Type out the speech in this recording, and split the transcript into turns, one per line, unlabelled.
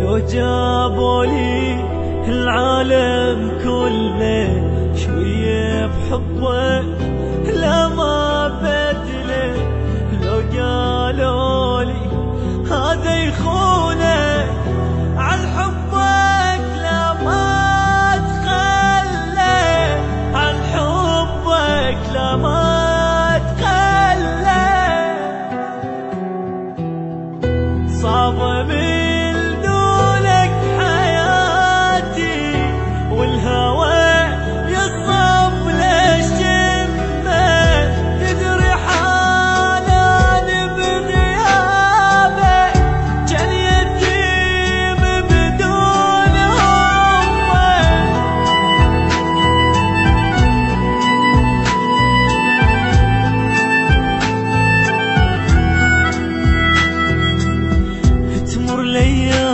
لو جابوا لي العالم كله شوية بحبك لا ما بدله، لو قالوا لي هذا يخونك عن حبك لا ما تخلى، عن حبك لا ما تخلى. صعبة من دونك حياتي والهوى يصب للشمة، تدري حالاني بغيابك كان يتيم بدون أمه. تمر الأيام